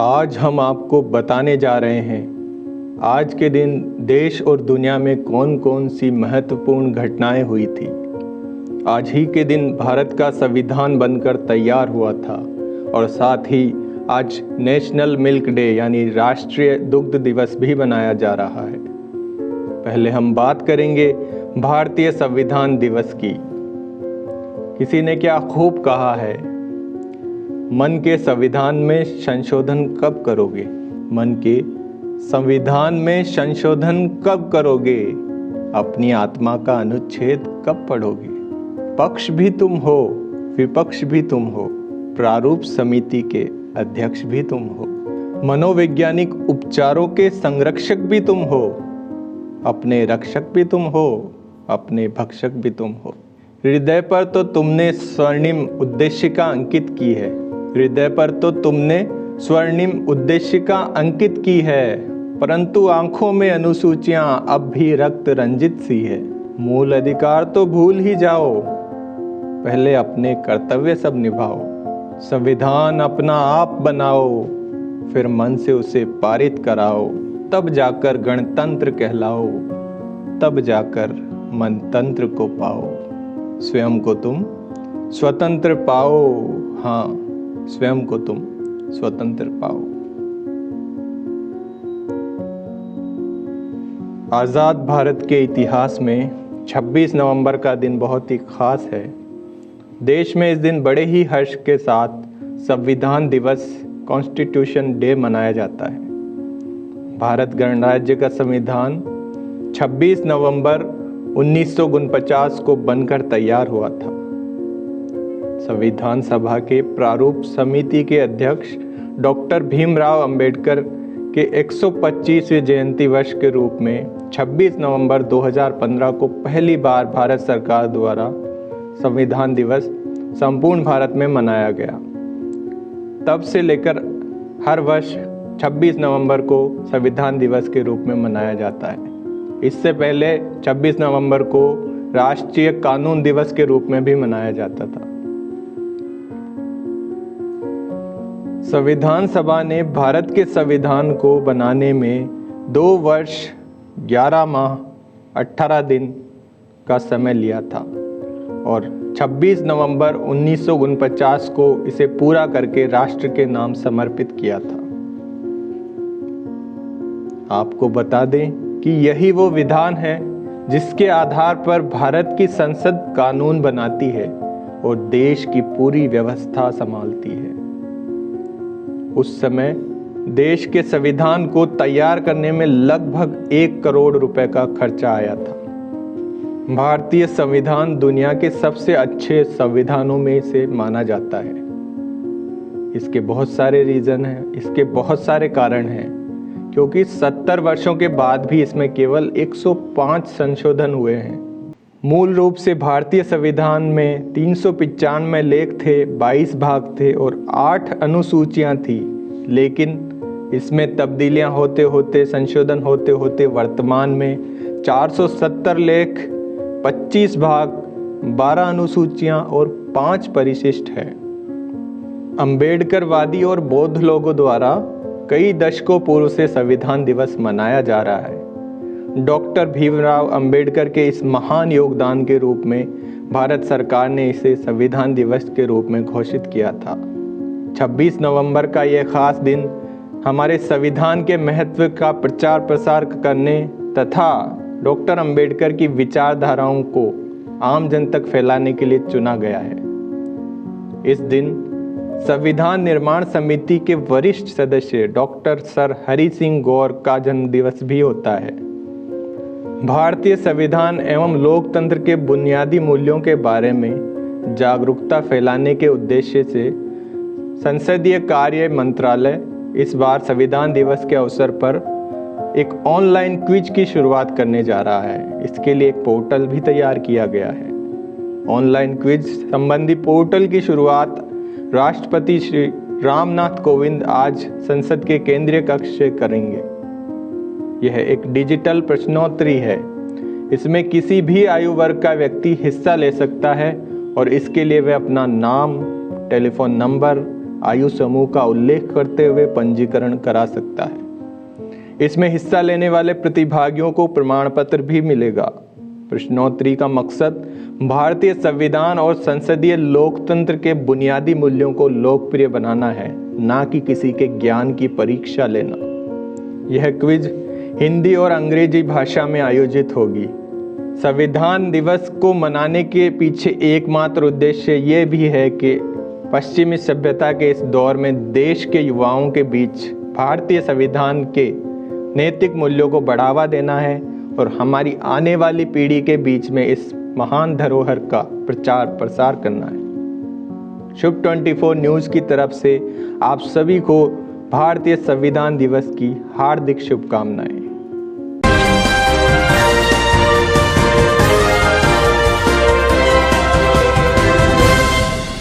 आज हम आपको बताने जा रहे हैं आज के दिन देश और दुनिया में कौन कौन सी महत्वपूर्ण घटनाएं हुई थी। आज ही के दिन भारत का संविधान बनकर तैयार हुआ था और साथ ही आज नेशनल मिल्क डे यानी राष्ट्रीय दुग्ध दिवस भी मनाया जा रहा है। पहले हम बात करेंगे भारतीय संविधान दिवस की। किसी ने क्या खूब कहा है, मन के संविधान में संशोधन कब करोगे? मन के संविधान में संशोधन कब करोगे? अपनी आत्मा का अनुच्छेद कब पढ़ोगे? पक्ष भी तुम हो, विपक्ष भी तुम हो, प्रारूप समिति के अध्यक्ष भी तुम हो, मनोवैज्ञानिक उपचारों के संरक्षक भी तुम हो, अपने रक्षक भी तुम हो, अपने भक्षक भी तुम हो। हृदय पर तो तुमने स्वर्णिम उद्देशिका अंकित की है, हृदय पर तो तुमने स्वर्णिम उद्देशिका अंकित की है, परंतु आंखों में अनुसूचियां अब भी रक्त रंजित सी है। मूल अधिकार तो भूल ही जाओ, पहले अपने कर्तव्य सब निभाओ। संविधान अपना आप बनाओ, फिर मन से उसे पारित कराओ, तब जाकर गणतंत्र कहलाओ, तब जाकर मनतंत्र को पाओ। स्वयं को तुम स्वतंत्र पाओ, हाँ, स्वयं को तुम स्वतंत्र पाओ। आज़ाद भारत के इतिहास में 26 नवंबर का दिन बहुत ही खास है। देश में इस दिन बड़े ही हर्ष के साथ संविधान दिवस कॉन्स्टिट्यूशन डे मनाया जाता है। भारत गणराज्य का संविधान 26 नवंबर 1949 को बनकर तैयार हुआ था। संविधान सभा के प्रारूप समिति के अध्यक्ष डॉक्टर भीमराव अंबेडकर के 125वें जयंती वर्ष के रूप में 26 नवंबर 2015 को पहली बार भारत सरकार द्वारा संविधान दिवस संपूर्ण भारत में मनाया गया। तब से लेकर हर वर्ष 26 नवंबर को संविधान दिवस के रूप में मनाया जाता है। इससे पहले 26 नवंबर को राष्ट्रीय कानून दिवस के रूप में भी मनाया जाता था। संविधान सभा ने भारत के संविधान को बनाने में 2 वर्ष 11 माह 18 दिन का समय लिया था और 26 नवंबर 1949 को इसे पूरा करके राष्ट्र के नाम समर्पित किया था। आपको बता दें कि यही वो विधान है जिसके आधार पर भारत की संसद कानून बनाती है और देश की पूरी व्यवस्था संभालती है। उस समय देश के संविधान को तैयार करने में लगभग 1 करोड़ रुपए का खर्चा आया था। भारतीय संविधान दुनिया के सबसे अच्छे संविधानों में से माना जाता है। इसके बहुत सारे रीजन हैं, इसके बहुत सारे कारण हैं, क्योंकि 70 वर्षों के बाद भी इसमें केवल 105 संशोधन हुए हैं। मूल रूप से भारतीय संविधान में 395 लेख थे, 22 भाग थे और 8 अनुसूचियां थी, लेकिन इसमें तब्दीलियां होते होते, संशोधन होते होते वर्तमान में 470 लेख, 25 भाग, 12 अनुसूचियां और 5 परिशिष्ट है। अंबेडकरवादी और बौद्ध लोगों द्वारा कई दशकों पूर्व से संविधान दिवस मनाया जा रहा है। डॉक्टर भीमराव अंबेडकर के इस महान योगदान के रूप में भारत सरकार ने इसे संविधान दिवस के रूप में घोषित किया था। 26 नवंबर का यह खास दिन हमारे संविधान के महत्व का प्रचार प्रसार करने तथा डॉक्टर अंबेडकर की विचारधाराओं को आम जन तक फैलाने के लिए चुना गया है। इस दिन संविधान निर्माण समिति के वरिष्ठ सदस्य डॉक्टर सर हरि सिंह गौर का जन्मदिवस भी होता है। भारतीय संविधान एवं लोकतंत्र के बुनियादी मूल्यों के बारे में जागरूकता फैलाने के उद्देश्य से संसदीय कार्य मंत्रालय इस बार संविधान दिवस के अवसर पर एक ऑनलाइन क्विज की शुरुआत करने जा रहा है। इसके लिए एक पोर्टल भी तैयार किया गया है। ऑनलाइन क्विज संबंधी पोर्टल की शुरुआत राष्ट्रपति श्री रामनाथ कोविंद आज संसद के केंद्रीय कक्ष से करेंगे। यह एक डिजिटल प्रश्नोत्तरी है। इसमें किसी भी आयु वर्ग का व्यक्ति हिस्सा ले सकता है और इसके लिए वह अपना नाम, टेलीफोन नंबर, आयु समूह का उल्लेख करते हुए पंजीकरण करा सकता है। इसमें हिस्सा लेने वाले प्रतिभागियों को प्रमाण पत्र भी मिलेगा। प्रश्नोत्तरी का मकसद भारतीय संविधान और संसदीय लोकतंत्र के बुनियादी मूल्यों को लोकप्रिय बनाना है, ना कि किसी के ज्ञान की परीक्षा लेना। यह क्विज हिंदी और अंग्रेजी भाषा में आयोजित होगी। संविधान दिवस को मनाने के पीछे एकमात्र उद्देश्य ये भी है कि पश्चिमी सभ्यता के इस दौर में देश के युवाओं के बीच भारतीय संविधान के नैतिक मूल्यों को बढ़ावा देना है और हमारी आने वाली पीढ़ी के बीच में इस महान धरोहर का प्रचार प्रसार करना है। शुभ 24 न्यूज़ की तरफ से आप सभी को भारतीय संविधान दिवस की हार्दिक शुभकामनाएं।